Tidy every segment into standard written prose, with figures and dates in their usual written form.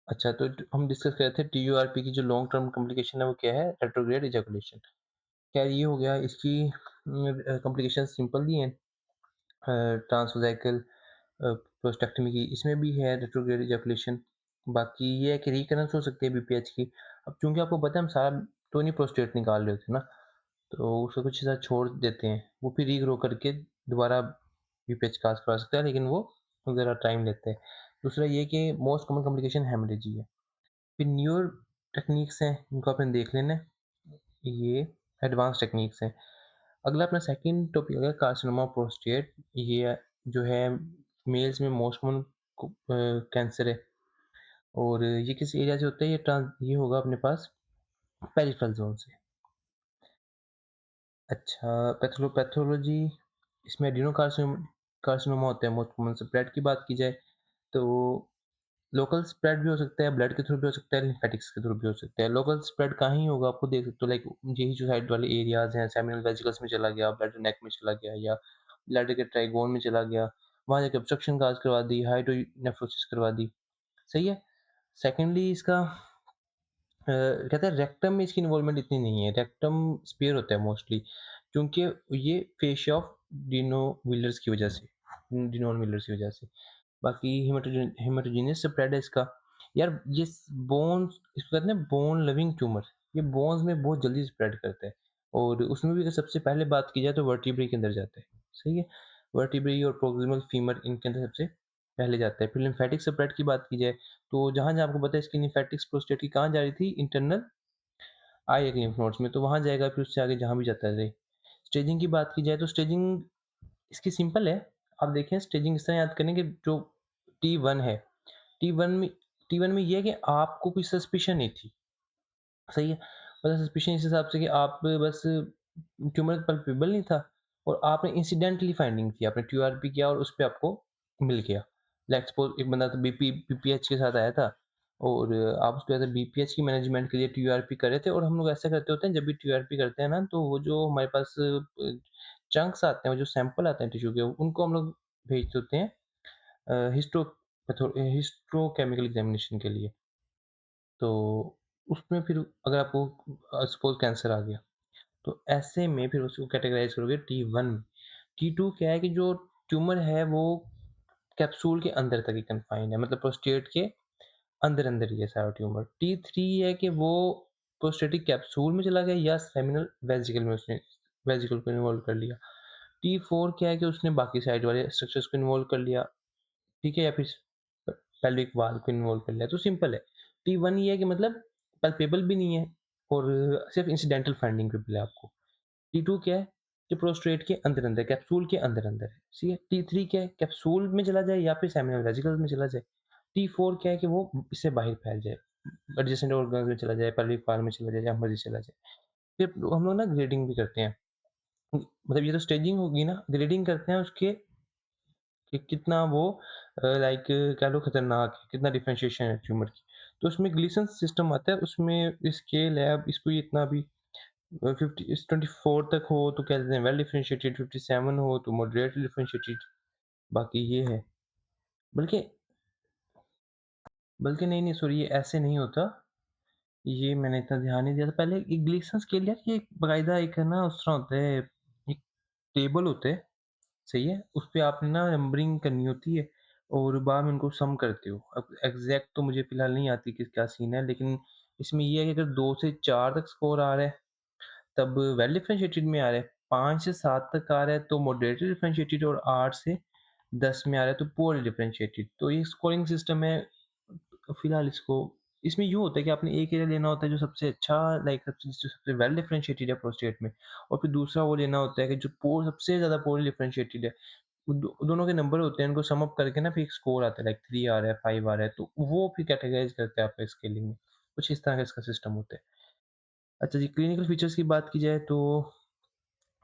अच्छा, तो हम डिस्कस कर रहे थे टीयूआरपी की जो लॉन्ग टर्म कॉम्प्लिकेशन है वो क्या है? Retrograde ejaculation. खैर ये हो गया इसकी कॉम्प्लिकेशन सिंपल ही हैं। ट्रांसवेसाइकल प्रोस्टेक्टमी की इसमें भी है रेट्रोग्रेड इजैकुलेशन। बाकी ये है कि रिकरेंस हो सकती है बीपीएच की। अब चूँकि आपको पता है हम सारा तो नहीं प्रोस्टेट निकाल रहे होते ना, तो उसको कुछ हिस्सा छोड़ देते हैं। वो फिर रीग्रो करके दोबारा बीपीएच कास्ट करवा सकता है, लेकिन वो ज़रा टाइम लेता है। दूसरा ये कि मोस्ट कॉमन कॉम्प्लिकेशन हेमरेज ही है। फिर न्यूअर टेक्निक्स हैं, इनको आपने देख लेना है। ये एडवांस टेक्निक्स हैं। अगला अपना सेकंड टॉपिक है कार्सिनोमा प्रोस्टेट। ये जो है मेल्स में मोस्ट कॉमन कैंसर है और ये किस एरिया से होता है? ये होगा अपने पास पेरिफेरल ज़ोन से। अच्छा, पैथोलॉजी इसमें कार्सिनोमा होता है मोस्ट कॉमन। स्प्रेड की बात की जाए तो लोकल स्प्रेड भी हो सकता है, ब्लड के थ्रू भी हो सकता है, लिम्फेटिक्स के थ्रू भी हो सकता है। लोकल स्प्रेड कहाँ ही होगा, आपको देख सकते हो, लाइक यही जो साइड वाले एरियाज़ हैं, सेमिनल वेसिकल्स में चला गया, ब्लैडर नेक में चला गया या ब्लैडर के ट्राइगोन में चला गया, वहाँ जाके ऑब्स्ट्रक्शन काज़ करवा दी, हाइड्रोनेफ्रोसिस करवा दी। सही है? सेकेंडली इसका कहते हैं रेक्टम में इसकी इन्वॉल्वमेंट इतनी नहीं है, रेक्टम स्पेयर होता है मोस्टली, क्योंकि ये फेशिया ऑफ डिनोविलर्स की वजह से, डिनोविलर्स की वजह से। बाकी हेमाटोजेनियस स्प्रेड है इसका। यार ये बोन्स, इसको कहते हैं बोन लिविंग ट्यूमर, ये बोन्स में बहुत जल्दी स्प्रेड करता है और उसमें भी अगर सबसे पहले बात की जाए तो वर्टिब्रे के अंदर जाता है। सही है? वर्टिब्रे और प्रोक्सिमल फीमर इनके अंदर सबसे पहले जाता है। फिर लिम्फेटिक स्प्रेड की बात की जाए तो जहाँ-जहाँ आपको पता है इसकी लिम्फेटिक्स प्रोस्टेट की कहाँ जा रही थी? इंटरनल आई लिम्फ नोड्स में, तो वहाँ जाएगा, फिर उससे आगे जहाँ भी जाता रहे। स्टेजिंग की बात की जाए तो स्टेजिंग इसकी सिंपल है। आप देखें स्टेजिंग इस तरह याद करें कि जो T1 है, T1 में T1 में ये है कि आपको कोई सस्पिशन नहीं थी, सही है? मतलब सस्पिशन इस हिसाब से कि आप बस ट्यूमर पल्पेबल नहीं था और आपने इंसिडेंटली फाइंडिंग की, आपने TURP किया और उस पे आपको मिल गया। लेट्स सपोज़ एक बंदा तो बीपीएच के साथ आया था और आप उसको एज़ अ बीपीएच की मैनेजमेंट के लिए TURP कर रहे थे और हम लोग ऐसा करते होते हैं जब भी TURP करते हैं ना, तो वो जो हमारे पास चंक्स आते हैं, वो जो सैंपल आते हैं टिश्यू के, उनको हम लोग भेजते होते हैं हिस्ट्रोकेमिकल एग्ज़ामिनेशन के लिए। तो उसमें फिर अगर आपको सपोज़ कैंसर आ गया, तो ऐसे में फिर उसको कैटेगराइज़ करोगे T1 में। T2 क्या है कि जो ट्यूमर है वो कैप्सूल के अंदर तक ही कन्फाइंड है, मतलब प्रोस्टेट के अंदर-अंदर ही है सारा ट्यूमर। T3 है कि वो प्रोस्टेटिक कैप्सूल में चला गया या सेमिनल वेसिकल में उसने वेसिकल को इन्वॉल्व कर लिया। T4 क्या है कि उसने बाकी साइड वाले स्ट्रक्चर्स को इन्वॉल्व कर लिया। ठीक है? या फिर पेल्विक वाल्व को इन्वॉल्व कर लिया, तो सिंपल है। T1 ये है कि मतलब पल्पेबल भी नहीं है और सिर्फ़ इंसिडेंटल फाइंडिंग पेबल है आपको। T2 क्या है कि प्रोस्टेट के अंदर-अंदर, कैप्सूल के अंदर-अंदर है। ठीक है? T3 क्या है, कैप्सूल में चला जाए या फिर सेमिनल वेसिकल्स में चला जाए। T4 क्या है कि वो इससे बाहर फैल जाए, एडजेसेंट ऑर्गन्स में चला जाए, पेल्विक वाल्व में चला जाए, जहाँ मर्ज़ी चला जाए। फिर हम लोग ना ग्रेडिंग भी करते हैं। मतलब ये तो स्टेजिंग होगी ना, ग्रेडिंग करते हैं उसके कि कितना वो लाइक कह लो खतरनाक है, कितना डिफरेंशिएशन है ट्यूमर की। तो उसमें ग्लीसन सिस्टम आता है, उसमें स्केल है, अब इसको ये इतना भी 50 इस 24 तक हो तो कह देते हैं वेल डिफरेंशिएटेड, 57 हो तो मॉडरेटली डिफरेंशिएटेड, बाकी ये है। बल्कि बल्कि नहीं, नहीं सॉरी, ये ऐसे नहीं होता, ये मैंने इतना ध्यान नहीं दिया था। पहले ये ग्लीसन स्केल यार ये बाकायदा एक है ना उस तरह होता है, एक टेबल होता है, सही है? उसपे आपने ना नंबरिंग करनी होती है और बाद में उनको सम करते हो। अब एग्ज़ैक्ट तो मुझे फ़िलहाल नहीं आती कि क्या सीन है, लेकिन इसमें ये है कि अगर 2 से 4 तक स्कोर आ रहा है, तब वेल डिफरेंशिएटेड में आ रहा है। 5 से 7 तक आ रहा है तो मॉडरेटली डिफरेंशिएटेड और 8 से 10 में आ रहा है तो पुअरली डिफरेंशिएटेड। तो ये स्कोरिंग सिस्टम है। फ़िलहाल इसको इसमें यूँ होता है कि आपने एक एरिया लेना होता है जो सबसे अच्छा, लाइक सबसे वेल डिफरेंशिएटेड है प्रोस्टेट में, और फिर दूसरा वो लेना होता है कि जो सबसे ज़्यादा पुअरली डिफरेंशिएटेड है। दोनों के नंबर होते हैं, उनको सम अप करके ना फिर एक स्कोर आता है, लाइक 3 आ रहा है, 5 आ रहा है, तो वो फिर कैटेगराइज़ करता है आपका स्केलिंग में। कुछ इस तरह का इसका सिस्टम होता है। अच्छा जी, क्लिनिकल फीचर्स की बात की जाए तो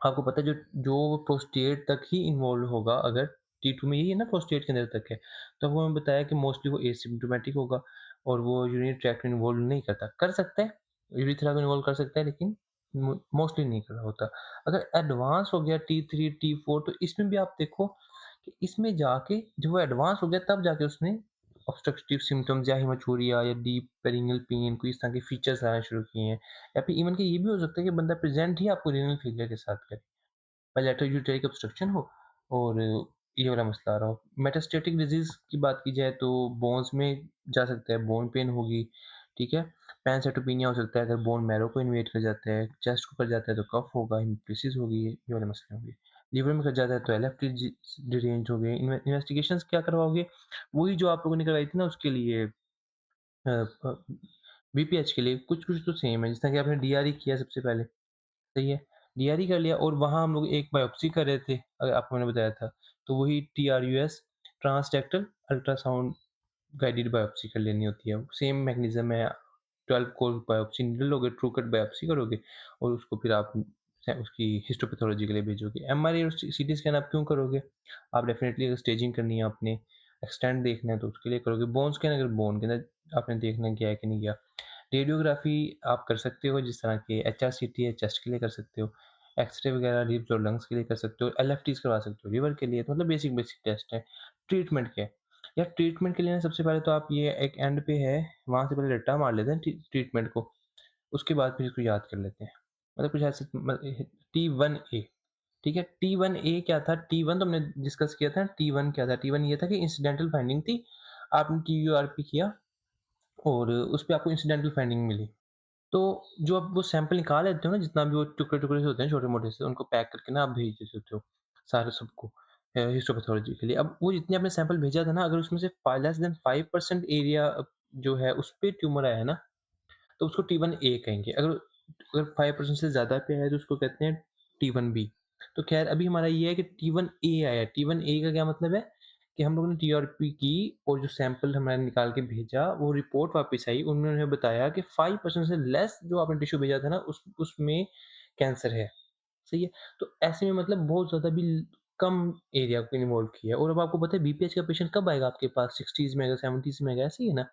आपको पता है जो जो प्रोस्टेट तक ही इन्वॉल्व होगा, अगर T2 में यही है ना प्रोस्टेट के अंदर तक है, तो वो हमें बताया कि मोस्टली वो एसिम्प्टोमेटिक होगा और वो यूरिनरी ट्रैक्ट में इन्वॉल्व नहीं करता। कर सकता है, यूरिथ्रा को इन्वॉल्व कर सकता है, लेकिन मोस्टली नहीं कर रहा होता। अगर एडवांस हो गया T3, T4, तो इसमें भी आप देखो कि इसमें जाके जब वो एडवांस हो गया तब जाके उसने ऑब्स्ट्रक्टिव सिम्पटम्स या हेमाचूरिया या डीप पेरिनियल पेन कोई इस तरह के फीचर्स आना शुरू किए हैं। या फिर इवन कि ये भी हो सकता है कि बंदा प्रेज़ेंट ही आपको रीनल फेलियर के साथ करे। बायलैटरल यूटेरिक ऑब्स्ट्रक्शन हो और ये वाला मसला आ रहा हो। मेटास्टेटिक डिज़ीज़ की बात की जाए तो बोन्स में जा सकता है, बोन पेन होगी, ठीक है? पैनसाइटोपेनिया हो सकता है अगर बोन मैरो को इन्वेड कर जाता है, चेस्ट को कर जाता है तो कफ होगा, हेमोप्टीसिस होगी, ये वाले मसले होंगे। लिवर में कर जाता है तो एलएफटी डिरेंज हो गए। इन्वेस्टिगेशंस क्या करवाओगे? वही जो आप लोगों ने करवाई थी ना उसके लिए बीपीएच के लिए कुछ-कुछ तो सेम है, जिस तरह कि आपने डीआरई किया सबसे पहले। सही है। डीआरई कर लिया और वहाँ हम लोग एक बायोप्सी कर रहे थे, आपको मैंने बताया था। तो वही टीआरयूएस ट्रांसरेक्टल अल्ट्रासाउंड गाइडेड बायोप्सी कर लेनी होती है। सेम मैकेनिज़्म है। 12 कोर बायोप्सी निकल लोगे, ट्रू कट बायोप्सी करोगे और उसको फिर आप उसकी हिस्टोपैथोलॉजी के लिए भेजोगे। एमआरआई और सीटी स्कैन आप क्यों करोगे? आप डेफिनिटली अगर स्टेजिंग करनी है आपने, एक्सटेंड देखना है तो उसके लिए करोगे। बोन स्कैन अगर बोन के अंदर आपने देखना है गया है कि नहीं गया। रेडियोग्राफ़ी आप कर सकते हो जिस तरह के एचआरसीटी है चेस्ट के लिए कर सकते हो। एक्स-रे वगैरह रिब्स और लंग्स के लिए कर सकते हो। एलएफटीज़ करवा सकते हो लिवर के लिए, तो मतलब बेसिक टेस्ट है। ट्रीटमेंट क्या है? यार ट्रीटमेंट के लिए ना सबसे पहले तो आप ये एक एंड पे है, वहाँ से पहले रट्टा मार लेते हैं ट्रीटमेंट को, उसके बाद फिर इसको याद कर लेते हैं। मतलब कुछ ऐसे T1A ठीक है? T1A क्या था? T1 तो हमने डिस्कस किया था, T1 क्या था? T1 ये था कि इंसिडेंटल फाइंडिंग थी, आपने TURP किया और उसपे आपको इंसिडेंटल फाइंडिंग मिली। तो जो आप वो सैंपल निकाल लेते हो ना, जितना भी वो टुकड़े-टुकड़े से होते हैं छोटे-मोटे से, उनको पैक करके ना आप भेज देते होते हो, सारे सबको हिस्टोपैथोलॉजी के लिए। अब वो जितने आपने सैंपल भेजा था ना, अगर उसमें से लेस देन 5% एरिया जो है उस पे ट्यूमर आया है ना, तो उसको T1A कहेंगे। अगर अगर 5% से ज़्यादा पे आया है तो उसको कहते हैं T1B। तो ख़ैर अभी हमारा ये है कि T1A आया है। T1A का क्या मतलब है कि हम लोगों ने टीआरपी की और जो सैंपल हमारा निकाल के भेजा, वो रिपोर्ट वापस आई। उन्होंने बताया कि 5% से लेस जो आपने टिश्यू भेजा था ना, उसमें कैंसर है। सही है? तो ऐसे में मतलब बहुत ज़्यादा भी कम एरिया को इन्वॉल्व किया और अब आपको पता है बीपीएच का पेशेंट कब आएगा आपके पास 60s में आएगा, 70s में आएगा, ऐसे ही है ना?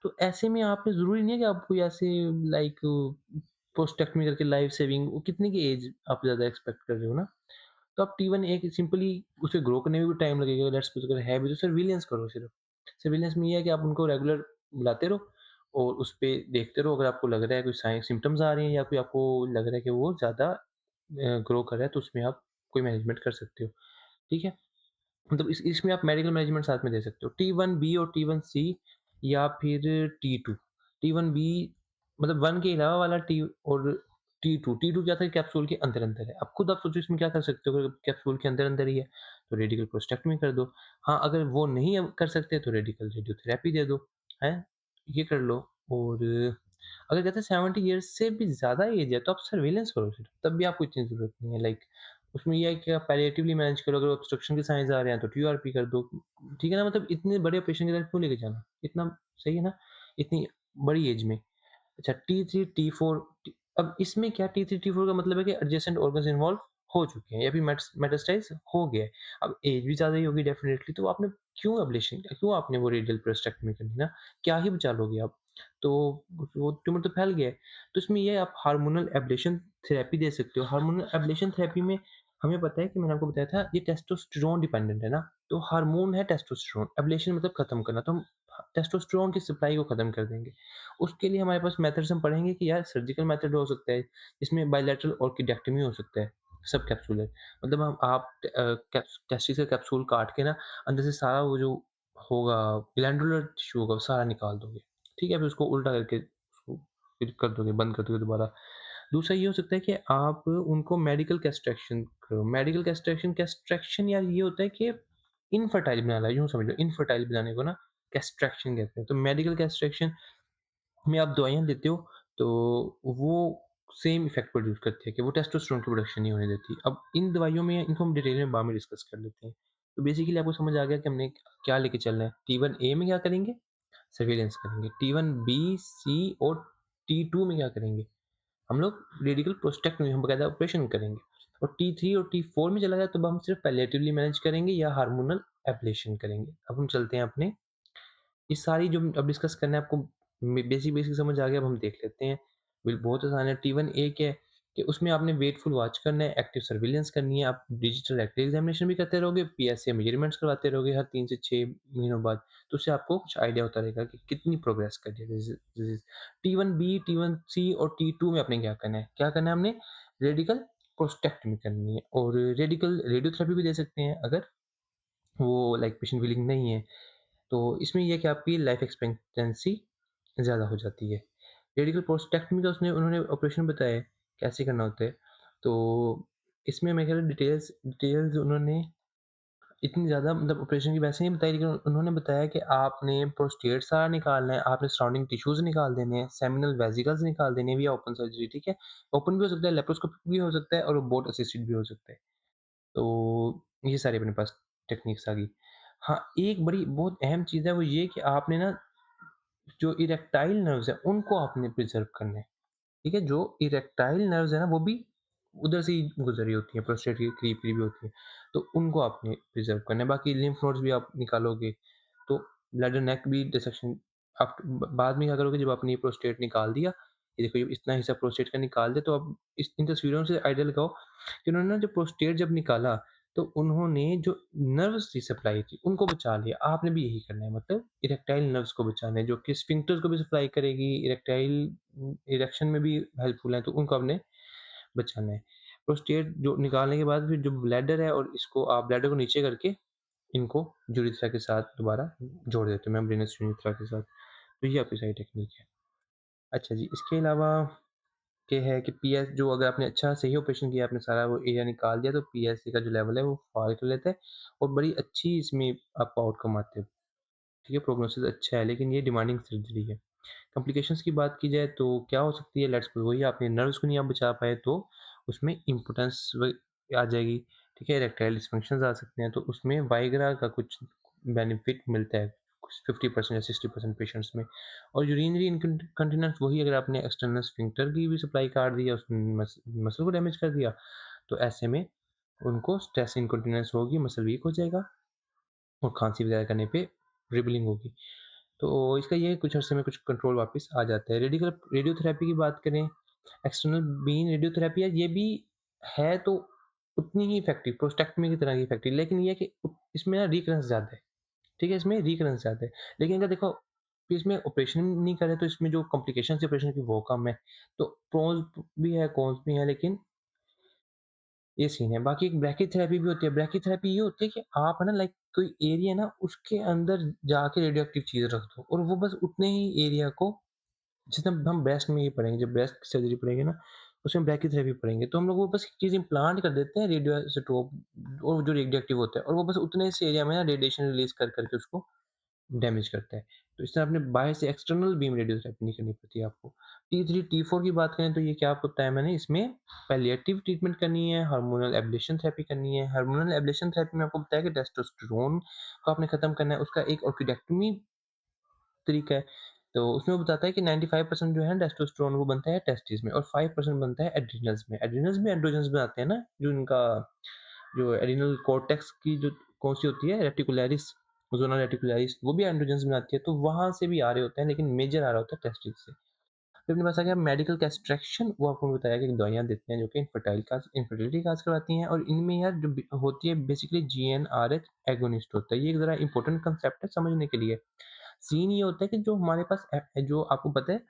तो ऐसे में आपने ज़रूरी नहीं है कि आप कोई ऐसे लाइक प्रोस्टेक्टमी करके लाइफ सेविंग वो कितने की एज आप ज़्यादा एक्सपेक्ट कर रहे हो ना? तो आप T1 एक सिंपली उसे ग्रो करने में भी टाइम लगेगा लेट्स सपोज़ अगर है भी तो सर्विलेंस करो सिर्फ़। सर्विलेंस में ये है कि आप उनको रेगुलर बुलाते रहो और उसपे देखते रहो अगर आपको लग रहा है कोई साइन सिम्पटम्स आ रहे हैं या कोई आपको लग रहा है कि वो ज़्यादा ग्रो कर रहा है तो उसमें आप कोई मैनेजमेंट कर सकते हो। ठीक है? मतलब इस इसमें आप मेडिकल मैनेजमेंट साथ में दे सकते हो। T1B और T1C या फिर T2। T1B मतलब 1 के अलावा वाला T और T2। T2 क्या था कैप्सूल के अंदर-अंदर है। अब खुद आप सोचो इसमें क्या कर सकते हो अगर कैप्सूल के अंदर-अंदर ही है, तो रेडिकल प्रोस्टेक्टमी कर दो। हाँ, अगर वो नहीं अब कर सकते तो रेडिकल रेडियोथेरेपी दे दो, हैं? ये कर लो और अगर कहते हैं 70 इयर्स से भी ज़्यादा एज है तो आप सर्विलेंस करो फिर, तब भी आपको इतनी ज़रूरत नहीं है लाइक उसमें ये है कि आप पैलिएटिवली मैनेज करो, अगर ऑब्स्ट्रक्शन के साइंस आ रहे हैं तो टीआरपी कर दो, ठीक है ना? मतलब इतने बड़े ऑपरेशन की तरफ क्यों लेके जाना? इतना सही है ना? इतनी बड़ी एज में। अच्छा T3, T4 टी अब इसमें क्या T3, T4 का मतलब है कि एडजेसेंट ऑर्गन्स इन्वॉल्व हो चुके हैं या फिर मेटास्टाइज़ हो गया है। अब एज भी ज़्यादा ही होगी डेफिनिटली तो आपने क्यों एब्लेशन क्यों आपने वो रेडियल प्रोस्टेक्टमी करनी ना? क्या ही बचा लोगे आप? तो वो ट्यूमर तो फैल गया है। तो इसमें ये है आप हार्मोनल एब्लेशन थेरेपी दे सकते हो। हार्मोनल एब्लेशन थेरेपी में हमें पता है कि मैंने आपको बताया था ये टेस्टोस्टेरोन डिपेंडेंट है ना, तो हार्मोन है टेस्टोस्टेरोन, एब्लेशन मतलब खत्म करना, तो हम टेस्टोस्टेरोन की सप्लाई को खत्म कर देंगे। उसके लिए हमारे पास मेथड्स हम पढ़ेंगे कि यार सर्जिकल मेथड हो सकता है, इसमें बायलैटरल ऑर्किडेक्टमी हो सकता है, सब कैप्सूलर मतलब हम आप टेस्टिस का कैप्सूल काट के ना अंदर से सारा वो जो होगा ग्लैंडुलर टिश्यू होगा वो सारा निकाल दोगे, ठीक है? फिर उसको उल्टा करके उसको फिर कर दोगे, बंद कर दोगे दोबारा। दूसरा ये हो सकता है कि आप उनको मेडिकल कैस्ट्रेक्शन करो। मेडिकल कैस्ट्रेक्शन कैस्ट्रेक्शन यार ये होता है कि इनफर्टाइल बनाना, यूँ समझ लो इनफर्टाइल बनाने को ना कैस्ट्रेक्शन कहते हैं। तो मेडिकल कैस्ट्रेक्शन में आप दवाइयाँ देते हो तो वो सेम इफ़ेक्ट प्रोड्यूस करती है कि वो टेस्टोस्टेरोन की प्रोडक्शन नहीं होने देती। अब इन दवाइयों में इनको हम डिटेल में बाद में डिस्कस कर लेते हैं। तो बेसिकली आपको समझ आ गया कि हमने क्या लेके चलना है। T1A में क्या करेंगे? सर्विलेंस करेंगे। T1B, C और T2 में क्या करेंगे? हम लोग रेडिकल प्रोस्टेक्टमी हम बाकायदा ऑपरेशन करेंगे। और T3 और T4 में चला गया तो अब हम सिर्फ पैलिएटिवली मैनेज करेंगे या हार्मोनल एब्लेशन करेंगे। अब हम चलते हैं अपने ये सारी जो अब डिस्कस करना है आपको बेसिक समझ आ गया अब हम देख लेते हैं। बहुत आसान है T1A क्या है? कि उसमें आपने वेटफुल वॉच करना है, एक्टिव सर्विलेंस करनी है, आप डिजिटल एक्टिव एग्ज़ामिनेशन भी करते रहोगे, पीएसए मेजरमेंट्स करवाते रहोगे हर 3 से 6 महीनों बाद, तो उससे आपको कुछ आइडिया होता रहेगा कि कितनी प्रोग्रेस करी है डिज़ीज़। T1B, T1C और T2 में आपने क्या करना है? क्या करना है हमने? रेडिकल प्रोस्टेक्टमी करनी है और रेडिकल रेडियोथेरेपी भी दे सकते हैं अगर वो लाइक पेशेंट विलिंग नहीं है। तो इसमें ये है कि आपकी लाइफ एक्सपेक्टेंसी ज़्यादा हो जाती है। रेडिकल प्रोस्टेक्टमी का उसने उन्होंने ऑपरेशन बताया है, कैसे करना होता है। तो इसमें मेरे ख़्याल डिटेल्स डिटेल्स उन्होंने इतनी ज़्यादा मतलब ऑपरेशन की वैसे नहीं बताई, लेकिन उन्होंने बताया कि आपने प्रोस्टेट सारा निकालना है, आपने सराउंडिंग टिश्यूज़ निकाल देने हैं, सेमिनल वेसिकल्स निकाल देने हैं विया ओपन सर्जरी, ठीक है? ओपन भी हो सकता है, लेप्रोस्कोपिक भी हो सकता है और बोट असिस्टेड भी हो सकता है। तो ये सारी अपने पास टेक्निक्स आ गई। हाँ, एक बड़ी बहुत अहम चीज़ है वो ये कि आपने ना जो इरेक्टाइल नर्व्स हैं उनको आपने प्रिज़र्व करना है, ठीक है? जो इरेक्टाइल नर्व्स हैं ना वो भी उधर से ही गुज़री होती हैं, प्रोस्टेट के करीब-करीब ही होती हैं, तो उनको आपने प्रिज़र्व करना है। बाकी लिम्फ नोड्स भी आप निकालोगे, तो ब्लैडर नेक भी डिसेक्शन आप बाद में क्या करोगे जब आपने ये प्रोस्टेट निकाल दिया, ये देखो ये इतना हिस्सा प्रोस्टेट का निकाल दिया, तो अब इस इन तस्वीरों से आइडिया लगाओ कि उन्होंने ना जो प्रोस्टेट जब निकाला, तो उन्होंने जो नर्व्स थी सप्लाई थी, उनको बचा लिया। आपने भी यही करना है मतलब इरेक्टाइल नर्व्स को बचाना है, जो कि स्फिंक्टर्स को भी सप्लाई करेगी, इरेक्शन में भी हेल्पफुल है, तो उनको आपने बचाना है। प्रोस्टेट जो निकालने के बाद फिर जो ब्लैडर है और इसको आप ब्लैडर को नीचे करके इनको यूरेथ्रा के साथ दोबारा जोड़ देते हो मेम्ब्रेनस यूरेथ्रा के साथ। तो ये आपकी सारी टेक्नीक है। अच्छा जी, इसके अलावा ये है कि पीएस जो अगर आपने अच्छा सही ऑपरेशन किया, आपने सारा वो एरिया निकाल दिया, तो पीएसए का जो लेवल है वो फ़ॉल कर लेता है और बड़ी अच्छी इसमें आपको आउटकम आते हैं। ठीक है, प्रोग्नोसिस अच्छा है, लेकिन ये डिमांडिंग सर्जरी है। कॉम्प्लिकेशंस की बात की जाए तो क्या हो सकती है, लेट्स सपोज़ वही आपने नर्व्स को नहीं आप बचा पाए तो उसमें इम्पोर्टेंस आ जाएगी, ठीक है? इरेक्टाइल डिस्फंक्शंस आ सकते हैं, तो उसमें वाइग्रा का कुछ बेनिफिट मिलता है, कुछ 50% या 60% पेशेंट्स में। और यूरिनरी इनकंटीनेंस वही अगर आपने एक्सटर्नल स्फिंक्टर की भी सप्लाई काट दी या उसमें मसल को डैमेज कर दिया, तो ऐसे में उनको स्ट्रेस इनकंटीनेंस होगी, मसल वीक हो जाएगा और खाँसी वगैरह करने पे रिबलिंग होगी। तो इसका ये है कुछ अरसे में कुछ कंट्रोल वापस आ जाता है। रेडियोथेरेपी की बात करें, एक्सटर्नल बीन रेडियोथेरेपी है, ये भी है तो उतनी ही इफ़ेक्टिव, प्रोस्टेक्टमी की तरह ही इफ़ेक्टिव, लेकिन ये है कि इसमें ना रिकरेंस ज़्यादा है, ठीक है? इसमें रिकरेंस ज़्यादा है। लेकिन अगर देखो कि इसमें ऑपरेशन नहीं करे तो इसमें जो कॉम्प्लिकेशंस है ऑपरेशन की वो कम है। तो प्रोस भी है, कॉन्स भी हैं, लेकिन ये सीन है। बाकी एक ब्रैकीथेरेपी भी होती है। ब्रैकीथेरेपी ये होती है कि आप है ना लाइक कोई एरिया है ना उसके अंदर जाके रेडियो एक्टिव चीज़ रख दो और वो बस उतने ही एरिया को जितना हम ब्रेस्ट में ये पढ़ेंगे, जब ब्रेस्ट की सर्जरी पढ़ेंगे ना, उसमें ब्रैकीथेरेपी पढ़ेंगे, तो हम लोग वो बस एक चीज़ इम्प्लांट कर देते हैं रेडियो आइसोटोप और जो रेडियो एक्टिव होता है और वो बस उतने से एरिया में ना रेडिएशन रिलीज़ कर के उसको डैमेज करता है। तो इस तरह आपने बाहर से एक्सटर्नल बीम रेडियोथेरेपी नहीं करनी पड़ती है आपको। T3, T4 की बात करें तो ये क्या आपको बताया मैंने, इसमें पैलिएटिव ट्रीटमेंट करनी है, हार्मोनल एब्लेशन थेरेपी करनी है। हार्मोनल एब्लेशन थेरेपी में आपको बताया कि टेस्टोस्टेरोन को आपने खत्म करना है, उसका एक ऑर्किडेक्टोमी तरीका है। तो उसमें वो बताता है कि 95% जो है टेस्टोस्टेरोन वो बनता है टेस्टिस में और 5% बनता है एड्रिनल्स में। एड्रिनल्स में एंड्रोजन्स बनाते हैं ना, जो इनका जो एड्रिनल कॉर्टेक्स की जो कौन-सी होती है रेटिकुलरिस, ज़ोना रेटिकुलरिस, वो भी एंड्रोजन्स बनाती है, तो वहाँ से भी आ रहे होते हैं, लेकिन मेजर आ रहा होता है टेस्टिस से। फिर अपने पास आ गया मेडिकल कैस्ट्रेक्शन, वो आपको बताया कि दवाइयाँ देते हैं जो कि इनफर्टिलिटी काज़ करवाती हैं और इनमें यार जो होती है बेसिकली जीएनआरएच एगोनिस्ट होता है। ये एक ज़रा इंपॉर्टेंट कांसेप्ट है समझने के लिए। सीन ये होता है कि जो हमारे पास जो आपको पता है,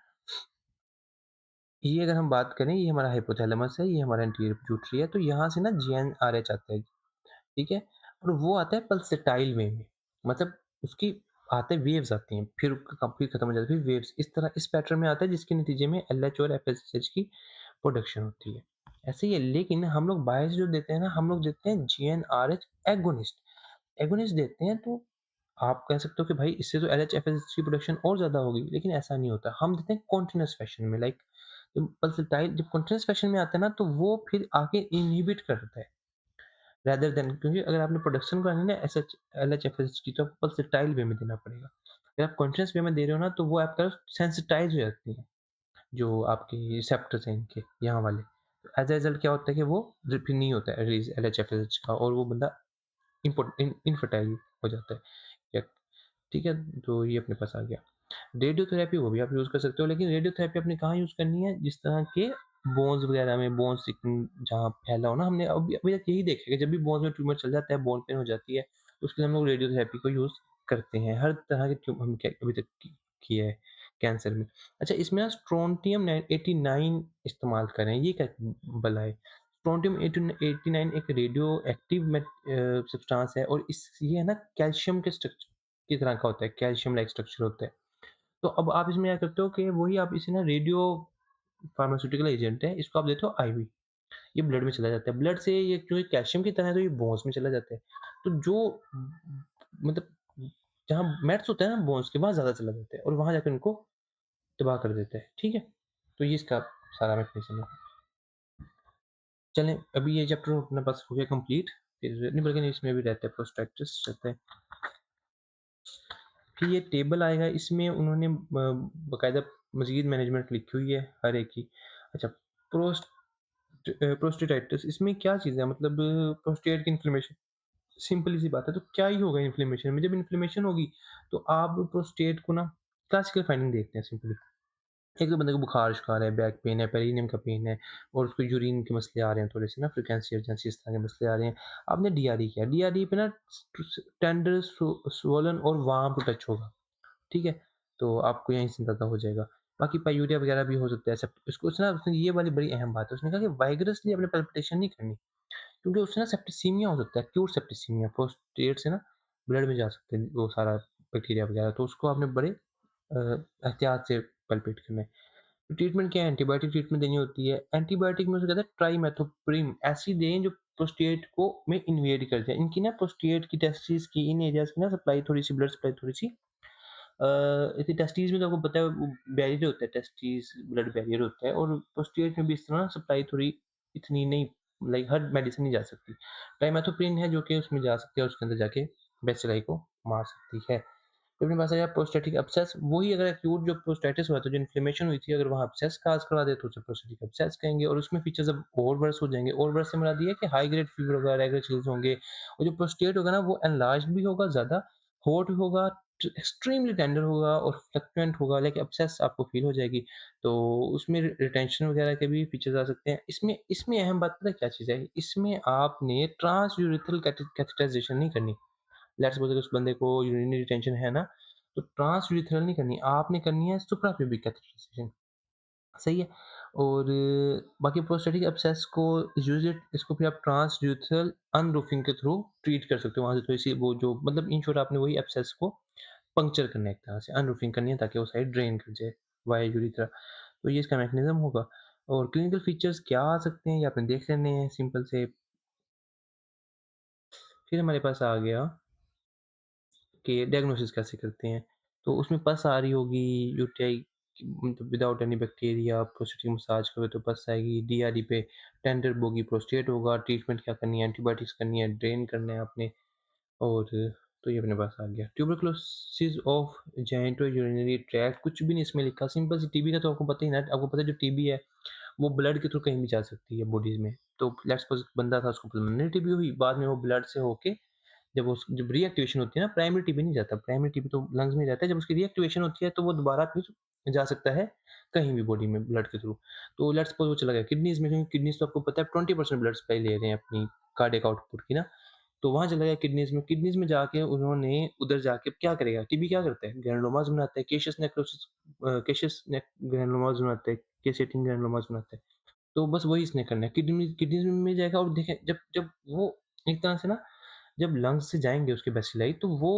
ये अगर हम बात करें, ये हमारा हाइपोथैलेमस है, ये हमारा एंटीरियर पिट्यूटरी है, तो यहाँ से ना जीएनआरएच आता है, ठीक है? और वो आता है पल्सेटाइल वे में, मतलब उसकी आते वेव्स आती हैं, फिर खत्म हो जाती है, फिर वेव्स इस तरह इस पैटर्न में आता है जिसके नतीजे में एलएच और एफएसएच की प्रोडक्शन होती है। ऐसे ही है, लेकिन हम लोग बायस जो देते हैं ना, हम लोग देते हैं जीएनआरएच एगोनिस्ट। एगोनिस्ट देते हैं तो आप कह सकते हो कि भाई इससे तो एलएच-एफएसएच की प्रोडक्शन और ज़्यादा होगी, लेकिन ऐसा नहीं होता। हम देते हैं कॉन्टिन्यूअस फैशन में, लाइक पल्सटाइल जब कॉन्टिन्यूअस फैशन में आता है ना, तो वो फिर आके इन्हिबिट करता है रेदर देन, क्योंकि अगर आपने प्रोडक्शन करानी है ना एसएच एलएच-एफएसएच की, तो आपको पल्सटाइल वे में देना पड़ेगा। अगर आप कॉन्टिन्यूअस वे में दे रहे हो ना, तो वो आपका सेंसिटाइज़ हो जाती है, जो आपके रिसेप्टर्स हैं इनके, यहाँ वाले। एज़ अ रिज़ल्ट क्या होता है कि वो फिर नहीं होता है रिलीज़ एलएच-एफएसएच का और वो बंदा इनफर्टाइल हो जाता है। या ठीक है, तो ये अपने पास आ गया। रेडियोथेरेपी वो भी आप यूज़ कर सकते हो, लेकिन रेडियोथेरेपी आपने कहाँ यूज़ करनी है, जिस तरह के बोन्स वगैरह में बोन्स जहाँ फैला हो ना, हमने अभी अभी तक यही देखा है कि जब भी बोन्स में ट्यूमर चल जाता है, बोन पेन हो जाती है, तो उसके लिए हम लोग रेडियोथेरेपी को यूज़ करते हैं। हर तरह के हम क्या अभी तक किया है कैंसर में। अच्छा, इसमें ना स्ट्रोंटियम 89 इस्तेमाल करें, ये क्या भला है? स्ट्रोंटियम 89 एक रेडियो एक्टिव सब्सटेंस है और ये है ना कैल्शियम के स्ट्रक्चर की तरह का होता है, कैल्शियम लाइक स्ट्रक्चर होता है। तो अब आप इसमें क्या करते हो कि वही आप इसे ना रेडियो फार्मास्यूटिकल एजेंट है, इसको आप देते हो आईवी, ये ब्लड में चला जाता है। ब्लड से ये क्योंकि कैल्शियम की तरह है तो ये बोन्स में चला जाता है। तो जो मतलब जहाँ मेट्स होता है ना बोन्स के वहाँ ज़्यादा चला जाता है और वहाँ जाकर इनको तबाह कर देता है, ठीक है? तो ये इसका सारा मैकेनिज़्म है। चलें अभी ये चैप्टर अपने पास हो गया कंप्लीट, फिर नहीं बल्कि इसमें भी रहता है प्रोस्टेक्टिस रहता है। फिर ये टेबल आएगा, इसमें उन्होंने बाकायदा मज़ीद मैनेजमेंट लिखी हुई है हर एक की। अच्छा, प्रोस्ट प्रोस्टेटाइटिस इसमें क्या चीज़ है, मतलब प्रोस्टेट की इन्फ्लेमेशन, सिंपल सी बात है। तो क्या ही होगा इन्फ्लेमेशन में, जब इन्फ्लेमेशन होगी तो आप प्रोस्टेट को ना क्लासिकल फाइंडिंग देखते हैं सिंपली। एक तो बंदे को बुखार-शुखार है, बैक पेन है, पेरिनियम का पेन है और उसको यूरिन के मसले आ रहे हैं थोड़े-से ना, फ्रीक्वेंसी अर्जेंसी इस तरह के मसले आ रहे हैं। आपने डीआरई किया, डीआरई पे ना टेंडर स्वोलन और वहाँ पे टच होगा, ठीक है? तो आपको यहीं से अंदाज़ा हो जाएगा। बाकी पाइयूरिया वगैरह भी हो सकता है, सब उसको उसने ये वाली बड़ी अहम बात है, उसने कहा कि वाइगरसली अपने पैल्पिटेशन नहीं करनी, क्योंकि उससे ना सेप्टिसीमिया हो सकता है, एक्यूट सेप्टिसीमिया, प्रोस्टेट से ना ब्लड में जा सकते हैं वो सारा बैक्टीरिया वगैरह, तो उसको आपने बड़े एहतियात से पैल्पेट करना है। तो ट्रीटमेंट क्या है? एंटीबायोटिक ट्रीटमेंट देनी होती है। एंटीबायोटिक में उसे कहते हैं ट्राइमेथोप्रिम, ऐसी दें जो प्रोस्टेट को में इन्वेड कर जाए। इनकी ना प्रोस्टेट की टेस्टिस की इन एरियाज़ की ना सप्लाई थोड़ी-सी ब्लड सप्लाई थोड़ी-सी इतनी टेस्टीज़ में तो आपको पता है वो बैरियर होता है, टेस्टीज़ ब्लड बैरियर होता है और प्रोस्टेट में भी इस तरह सप्लाई थोड़ी इतनी नहीं, लाइक हर मेडिसिन नहीं जा सकती। ट्राइमेथोप्रिन है जो कि उसमें जा सकती है और उसके अंदर जाके बेसिलाई को मार सकती है। फिर अपने पास आया प्रोस्टैटिक अब्सेस, वही अगर एक्यूट जो प्रोस्टैटिस हुआ था, जो इन्फ्लेमेशन हुई थी, अगर वहाँ अब्सेस काज़ करवा दे तो उसे प्रोस्टैटिक अब्सेस कहेंगे और उसमें फीचर्स अब और वर्स हो जाएँगे। और वर्स से मुराद ये है कि हाई ग्रेड फीवर होगा, रेगुलर चिल्स होंगे और जो प्रोस्टेट होगा ना वो एनलार्ज्ड भी होगा, ज़्यादा हॉट भी होगा, एक्सट्रीमली टेंडर होगा और फ्लक्चुएंट होगा, लाइक अब्सेस आपको फील हो जाएगी। तो उसमें रिटेंशन वगैरह के भी फीचर्स आ सकते हैं। इसमें इसमें अहम बात पता है क्या चीज़ है? इसमें आपने ट्रांसयूरेथ्रल कैथेटराइज़ेशन नहीं करनी। लेट्स सपोज़ अगर उस बंदे को यूरिनरी रिटेंशन है ना, तो ट्रांसयूरेथ्रल नहीं करनी, आपने करनी है सुप्राप्यूबिक कैथेटराइज़ेशन, सही है? और बाकी प्रोस्टैटिक अब्सेस को यूजुअली इसको फिर आप ट्रांसयूरेथ्रल अनरूफिंग के थ्रू ट्रीट कर सकते हो। वहाँ से थोड़ी-सी वो जो मतलब इन शॉर्ट आपने वही अब्सेस को पंक्चर करना है एक तरह से, अनरूफिंग करनी है ताकि वो साइड ड्रेन कर जाए वाया यूरेथ्रा। तो ये इसका मैकेनिज़्म होगा। और क्लिनिकल फीचर्स क्या आ सकते हैं ये आपने देख लेने हैं सिंपल से। फिर हमारे पास आ गया कि डायग्नोसिस कैसे करते हैं। तो उसमें पस आ रही होगी, यूटीआई मतलब without any bacteria, prostatic massage करो तो पस आएगी, डीआरई पे टेंडर बोगी प्रोस्टेट होगा, ट्रीटमेंट क्या करनी है, एंटीबायोटिक्स करनी है, ड्रेन करना है आपने। और तो ये अपने पास आ गया। ट्यूबरकुलोसिस ऑफ जेनिटो-यूरिनरी ट्रैक्ट, कुछ भी नहीं इसमें लिखा, सिंपल सी टीबी का तो आपको पता ही ना, आपको पता है जो टीबी है, वो ब्लड के थ्रू कहीं भी जा सकती है बॉडीज़ में। तो लेट्स सपोज़ बंदा था उसको पल्मोनरी टीबी हुई, बाद में वो ब्लड से होके जब रीएक्टिवेशन होती है ना, प्राइमरी टीबी नहीं जाता, प्राइमरी टीबी तो लंग्स में जाता है, जब उसकी रीएक्टिवेशन होती है तो वो दोबारा फिर जा सकता है कहीं भी बॉडी में ब्लड के थ्रू। तो लेट्स सपोज़ वो चला गया किडनीज़ में, क्योंकि किडनीज़ तो आपको पता है 20% ब्लड सप्लाई ले रहे हैं अपनी कार्डियक आउटपुट की ना, तो वहाँ चला गया किडनीज़ में जाके उन्होंने उधर जाके क्या करेगा, टीबी क्या करता है, ग्रैनुलोमास बनाता है, केशियस नेक्रोसिस केशियस नेक ग्रैनुलोमास बनाता है, केशियटिन ग्रैनुलोमास बनाता है। तो बस वही इसने करना है, किडनीज़ में जाएगा और देखें जब जब वो एक तरह से ना जब लंग्स से जाएँगे उसके बेसिलाई, तो वो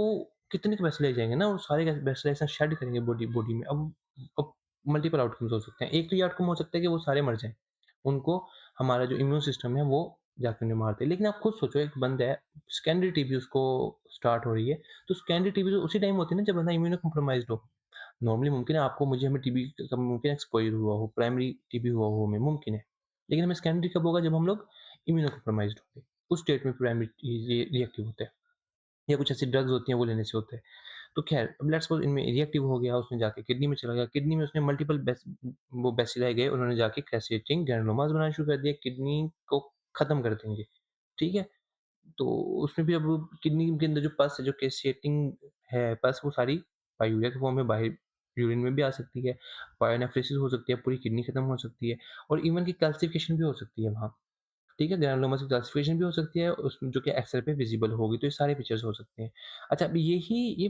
कितने के बेसिलाई जाएँगे ना, वो सारे के बेसिलाई से शेड करेंगे बॉडी बॉडी में। अब मल्टीपल आउटकम्स हो सकते हैं। एक तो ये आउटकम हो सकता है कि वो सारे मर जाएँ। उनको हमारा जो इम्यून सिस्टम है वो जाके उन्हें मार दे। लेकिन आप खुद सोचो, एक बंदा है, सेकेंडरी टीबी उसको स्टार्ट हो रही है, तो सेकेंडरी टीबी तो उसी टाइम होती है ना जब बंदा इम्यूनो कॉम्प्रोमाइज़्ड हो। नॉर्मली मुमकिन है आपको मुझे हमें टीबी का मुमकिन है एक्सपोज़र हुआ हो, प्राइमरी टीबी हुआ हो हमें, मुमकिन है। लेकिन हमें सेकेंडरी कब होगा, जब हम लोग इम्यूनो कॉम्प्रोमाइज़्ड होंगे। उस स्टेट में प्राइमरी ये रिएक्टिव होता है। या कुछ ऐसी ड्रग्स होती हैं वो लेने से होता है। तो ख़ैर अब लेट्स सपोज़ इनमें रिएक्टिव हो गया, उसने जाके किडनी में चला गया, किडनी में उसने मल्टीपल वो बेसिलाई गए, उन्होंने जाके कैसेटिंग ग्रैनुलोमास बनाना शुरू कर दिया, किडनी को ख़त्म कर देंगे, ठीक है? तो उसमें भी अब किडनी के अंदर जो पस है, जो कैसेटिंग है पस, वो सारी पायूरिया के फॉर्म में बाहर यूरिन में भी आ सकती है, पायोनेफ्रोसिस हो सकती है, पूरी किडनी खत्म हो सकती है और इवन कि कैल्सिफ़िकेशन भी हो सकती है वहाँ। ठीक है, ग्रैनुलोमा की क्लासिफ़िकेशन भी हो सकती है, उसमें जो कि एक्स-रे पे विज़िबल होगी, तो ये सारे फीचर्स हो सकते हैं। अच्छा, अब ये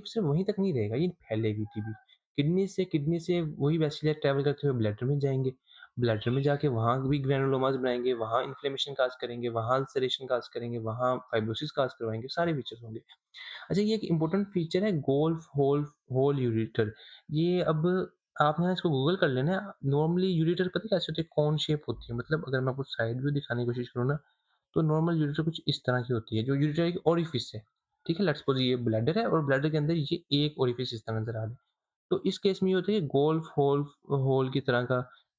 सिर्फ़ वहीं तक नहीं रहेगा, ये फैलेगी टीबी। किडनी से वही बैक्टीरिया ट्रैवल करते हुए ब्लैडर में जाएँगे, ब्लैडर में जाके वहाँ भी ग्रैनुलोमाज़ बनाएँगे, वहाँ इन्फ्लेमेशन काज़ करेंगे, वहाँ अल्सरेशन काज़ करेंगे, वहाँ फाइब्रोसिस काज़ करवाएँगे, सारे फीचर्स होंगे। अच्छा, ये एक इम्पोर्टेंट फीचर है गोल्फ होल होल यूरेटर। ये अब आप ना इसको गूगल कर लेना। नॉर्मली यूरेटर पता है कैसे होते हैं? कॉन शेप होती है। मतलब अगर मैं आपको साइड व्यू दिखाने की कोशिश करूँ ना, तो नॉर्मल यूरेटर कुछ इस तरह की होती है, जो यूरेटर एक ओरिफिस है। ठीक है? लेट्स सपोज़ ये ब्लैडर है और ब्लैडर के अंदर ये एक ओरिफिस इस तरह नज़र आ रहा है। तो इस केस में ये होता है कि गोल्फ होल होल की तरह का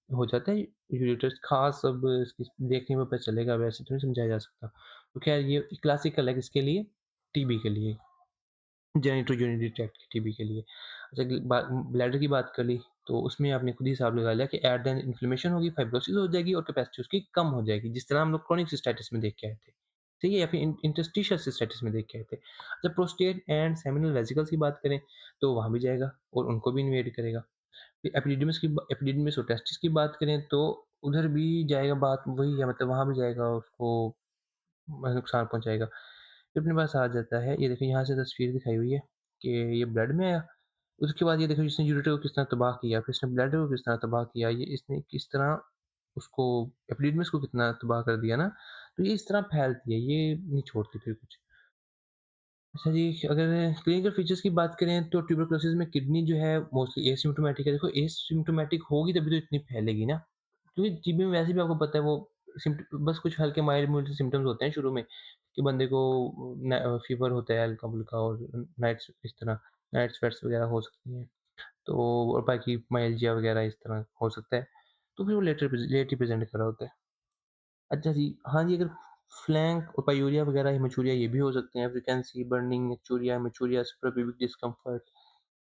हो जाता है यूरेटर। ख़ास अब इसकी देखने में पता चलेगा, वैसे तो नहीं समझाया जा सकता। तो ख़ैर ये क्लासिकल है किसके लिए? टीबी के लिए। जेनिटो-यूरिनरी ट्रैक्ट की टीबी के लिए। अच्छा, ब्लैडर की बात कर ली, तो उसमें आपने खुद ही हिसाब लगा लिया कि एट द एंड इन्फ्लेमेशन होगी, फाइब्रोसिस हो जाएगी और कैपेसिटी उसकी कम हो जाएगी, जिस तरह हम लोग क्रोनिक सिस्टाइटिस में देख के आए थे। ठीक है? या फिर इंटरस्टिशियल सिस्टाइटिस में देख के आए थे। जब प्रोस्टेट एंड सेमिनल वेसिकल्स की बात करें, तो वहाँ भी जाएगा और उनको भी इन्वेड करेगा। फिर एपिडिडमिस और टेस्टिस की बात करें, तो उधर भी जाएगा, बात वही है, मतलब वहाँ भी जाएगा, उसको नुकसान पहुँचाएगा। फिर अपने पास आ जाता है, ये देखिए यहाँ से तस्वीर दिखाई हुई है कि ये ब्लड में आया। उसके बाद ये देखो इसने यूरेटर को किस तरह तबाह किया, फिर इसने ब्लैडर को किस तरह तबाह किया, ये इसने किस तरह उसको एपिडिडमिस को कितना तबाह कर दिया ना, तो ये इस तरह फैलती है, ये नहीं छोड़ती फिर कुछ। अच्छा जी, अगर क्लिनिकल फीचर्स की बात करें तो ट्यूबरकुलोसिस में किडनी जो है मोस्टली एसिम्प्टोमेटिक है। देखो एसिम्प्टोमेटिक होगी तभी तो इतनी फैलेगी ना, क्योंकि टीबी में वैसे भी आपको पता है वो बस कुछ हल्के माइल्ड सिम्पटम्स होते हैं शुरू में कि बंदे को फीवर होता है हल्का-फुल्का और नाइट्स इस तरह नाइट स्वेट्स वगैरह हो सकती हैं। तो और बाकी माइल्जिया वगैरह इस तरह हो सकता है। तो फिर वो लेट ही प्रेज़ेंट कर रहा होता है। अच्छा जी, हाँ जी, अगर फ्लैंक और पायूरिया वगैरह हेमोचूरिया ये भी हो सकते हैं। फ्रीक्वेंसी, बर्निंग, नीक्चूरिया, हेमोचूरिया, सुप्राप्यूबिक डिस्कम्फर्ट,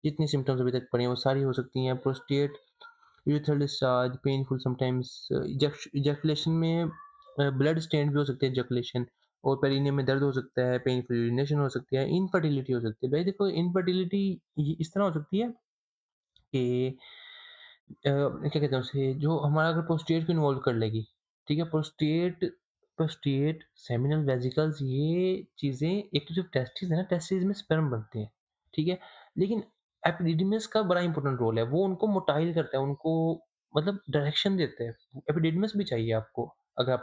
जितनी सिम्पटम्स अभी तक पढ़े हैं वो सारी हो सकती हैं। Prostate, urethral discharge, painful sometimes, ejaculation में ब्लड स्टेन्ड भी हो सकते हैं इजैकुलेशन, और पेरिनियम में दर्द हो सकता है, पेनफुल यूरिनेशन हो सकती है, इनफर्टिलिटी हो सकती है। भाई देखो इनफर्टिलिटी ये इस तरह हो सकती है कि क्या कहते हैं उसे, जो हमारा अगर प्रोस्टेट को इन्वॉल्व कर लेगी, ठीक है? प्रोस्टेट प्रोस्टेट, सेमिनल वेसिकल्स, ये चीज़ें, एक तो जो टेस्टिस है ना, टेस्टिस में स्पर्म बनते हैं, ठीक है? लेकिन एपिडिडमिस का बड़ा इंपॉर्टेंट रोल है, वो उनको मोटाइल करता है, उनको मतलब डायरेक्शन देता है। एपिडिडमिस भी चाहिए आपको अगर आप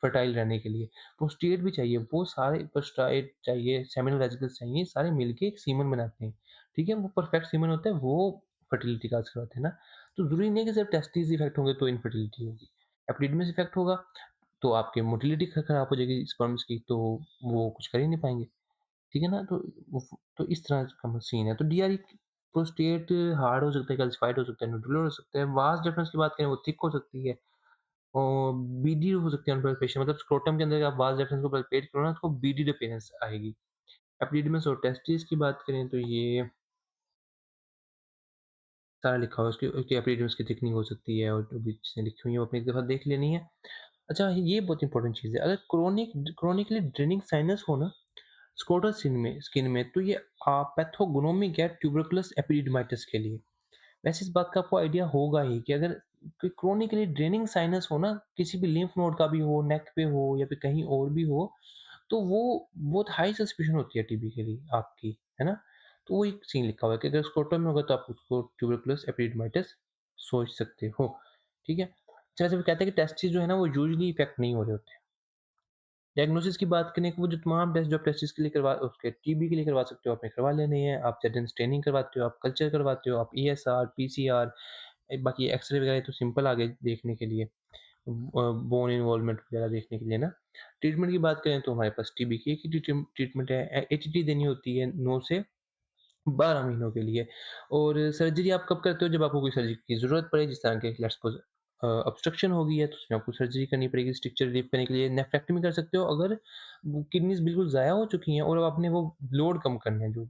फर्टाइल रहने के लिए, प्रोस्टेट भी चाहिए, वो सारे प्रोस्टेट चाहिए, सेमिनल वेसिकल्स चाहिए, सारे मिलके एक सीमन बनाते हैं, ठीक है? वो परफेक्ट सीमन होता है, वो फर्टिलिटी काज़ करवाते हैं ना। तो ज़रूरी नहीं है कि सिर्फ टेस्टिस इफेक्ट होंगे तो इनफर्टिलिटी होगी। एपिडिडमिस इफेक्ट होगा तो आपकी मोटिलिटी खराब हो जाएगी स्पर्म्स की, तो वो कुछ कर ही नहीं पाएँगे, ठीक है ना? तो इस तरह का सीन है। तो डीआरई प्रोस्टेट हार्ड हो सकता है, कैल्सिफाइड हो सकता है, न्यूट्रल हो सकता है। वास डिफरेंस की बात करें, वो थिक हो सकती है और बीडी हो सकती है ऑन पल्पेशन, मतलब स्क्रोटम के अंदर आप वास डिफरेंस को पल्पेट करो ना, तो बीडी अपीयरेंस आएगी। एपिडिडमिस और टेस्टिस की बात करें तो ये सारा लिखा हुआ है, उसकी एपिडिडमिस की थिकनिंग हो सकती है और जो भी चीज़ें लिखी हुई हैं वो अपनी एक दफ़ा देख लेनी है। अच्छा, ये बहुत इंपॉर्टेंट चीज़ है। अगर क्रोनिकली ड्रेनिंग साइनस हो ना स्क्रोटल स्किन में, तो ये पैथोगनोमिक है ट्यूबरकुलस एपिडिडमाइटिस के लिए। वैसे इस बात का आपको आइडिया होगा ही कि अगर कोई क्रोनिकली ड्रेनिंग साइनस हो ना, किसी भी लिम्फ नोड का भी हो, नेक पे हो या फिर कहीं और भी हो, तो वो बहुत हाई सस्पिशन होती है टीबी के लिए आपकी, है ना? तो वो एक सीन लिखा हुआ है कि अगर स्क्रोटम में होगा तो आप उसको ट्यूबरकुलस एपिडिडमाइटिस सोच सकते हो, ठीक है? अच्छा, वैसे वो कहते हैं कि टेस्टिस जो है ना वो यूजुअली इफेक्ट नहीं हो रहे होते। डायग्नोसिस की बात करें कि वो जो तमाम टेस्ट जो आप टेस्टिस के लिए करवा उसके टीबी के लिए करवा सकते हो, आपने करवा लेने हैं। आप सर्टेन स्टेनिंग करवाते हो, आप कल्चर करवाते हो, आप ईएसआर, पीसीआर, बाकी एक्स-रे वगैरह तो सिंपल आ गए देखने के लिए। बोन इन्वॉल्वमेंट वगैरह देखने के लिए ना। ट्रीटमेंट की बात करें तो हमारे पास टीबी की एक ही ट्रीटमेंट है। एटीटी देनी होती है 9 से 12 महीनों के लिए, और सर्जरी आप कब करते हो? जब आपको कोई सर्जरी की ज़रूरत पड़े, जिस तरह के लेट्स सपोज़ ऑब्स्ट्रक्शन हो गई है, तो उसमें आपको सर्जरी करनी पड़ेगी स्ट्रक्चर रिलीव करने के लिए। नेफ्रेक्टमी कर सकते हो अगर वो किडनीज़ बिल्कुल ज़ाया हो चुकी हैं और अब आपने वो लोड कम करना है, जो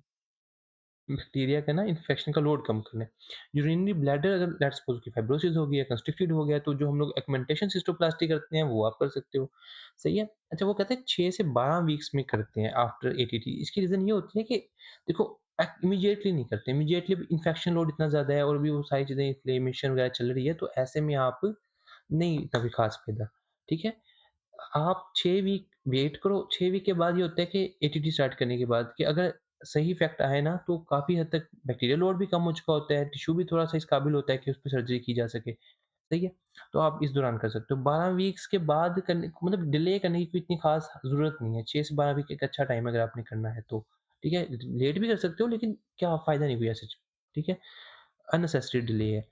बैक्टीरिया का ना इन्फेक्शन का लोड कम करना है। यूरिनरी ब्लैडर अगर लेट्स सपोज़ कि फाइब्रोसिस हो गया, कंस्ट्रिक्टेड हो गया, तो जो हम लोग ऑगमेंटेशन सिस्टोप्लास्टी करते हैं, वो आप कर सकते हो। सही है? अच्छा, वो कहते हैं 6 से 12 वीक्स में करते हैं आफ्टर एटीटी। इसकी रीज़न ये होती है कि देखो इमीडिएटली नहीं करते, इमीडिएटली इन्फेक्शन लोड इतना ज़्यादा है और भी वो सारी चीज़ें इन्फ्लेमेशन वगैरह चल रही है, तो ऐसे में आप नहीं इतना कोई ख़ास फ़ायदा, ठीक है? आप 6 वीक वेट करो, 6 वीक के बाद ये होता है कि एटीटी स्टार्ट करने के बाद कि अगर सही इफ़ेक्ट आए ना, तो काफ़ी हद तक बैक्टीरियल लोड भी कम हो चुका होता है, टिश्यू भी थोड़ा-सा इस काबिल होता है कि उस पे सर्जरी की जा सके, सही है? तो आप इस दौरान कर सकते हो। 12 वीक्स के बाद करने मतलब डिले करने की कोई इतनी ख़ास ज़रूरत नहीं है, 6 से 12 वीक एक अच्छा टाइम है अगर आपने करना है तो, ठीक है? लेट भी कर सकते हो लेकिन क्या फ़ायदा नहीं कोई ऐसा ठीक है? अननेसेसरी डिले है।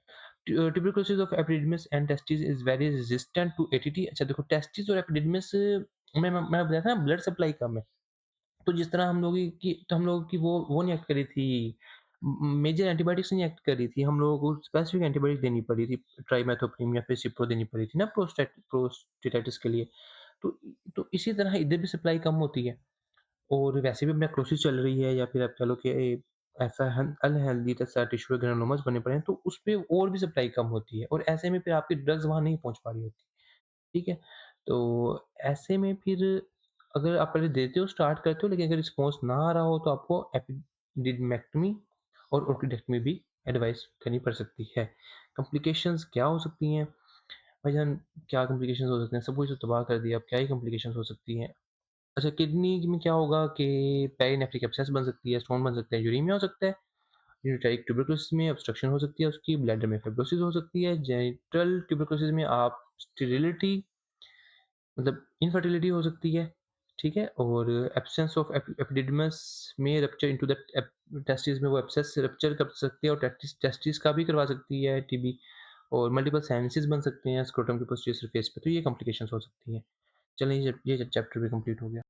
Tuberculosis of epididymis and testis is very resistant to ATT. अच्छा देखो टेस्टिस और एपिडिडमिस मैंने बताया था ना ब्लड सप्लाई कम है। तो जिस तरह हम लोगों की वो नहीं एक्ट करी थी, मेजर एंटीबायोटिक्स नहीं एक्ट करी थी, हम लोगों को स्पेसिफिक एंटीबायोटिक देनी पड़ी थी, ट्राइमेथोप्रीम या फिर सिप्रो देनी पड़ी थी ना प्रोस्टेटाइटिस के लिए। तो इसी तरह इधर भी सप्लाई कम होती है और वैसे भी मैक्रोसिस चल रही है या फिर आप कह लो कि ऐसा अनहेल्दी सा टिश्यू ग्रानुलोमास बने पड़े हैं, तो उसपे और भी सप्लाई कम होती है और ऐसे में फिर आपकी ड्रग्स वहाँ नहीं पहुँच पा रही होती। ठीक है? तो ऐसे में फिर अगर आप पहले देते हो, स्टार्ट करते हो लेकिन अगर रिस्पॉन्स ना आ रहा हो तो आपको एपिडिडमेक्टोमी और ऑर्किडेक्टोमी भी एडवाइस करनी पड़ सकती है। कॉम्प्लिकेशंस क्या हो सकती हैं? भाईजान क्या कॉम्प्लिकेशंस हो सकते हैं? सब कुछ तो तबाह कर दिया, अब क्या ही कॉम्प्लिकेशंस हो सकती हैं? अच्छा किडनी में क्या होगा कि पेरिनेफ्रिक एब्सेस बन सकती है, स्टोन बन सकता है, यूरेमिया हो सकता है, यूरेटाइक ट्यूबरकुलोसिस में ऑब्स्ट्रक्शन हो सकती है उसकी, ब्लैडर में फाइब्रोसिस हो सकती है, जेनिटल ट्यूबरकुलोसिस में आप स्टेरिलिटी मतलब इनफर्टिलिटी हो सकती है, ठीक है? और एब्सेंस ऑफ एपिडिडमस में रप्चर इनटू द टेस्टिस में वो एब्सेस रप्चर कर सकती है और टेस्टिस का भी करवा सकती है टीबी और मल्टीपल साइनसेस बन सकते हैं स्क्रोटम के पोस्टीरियर सरफेस पे, तो ये कॉम्प्लिकेशंस हो सकती हैं। चलें ये चैप्टर भी कंप्लीट हो गया।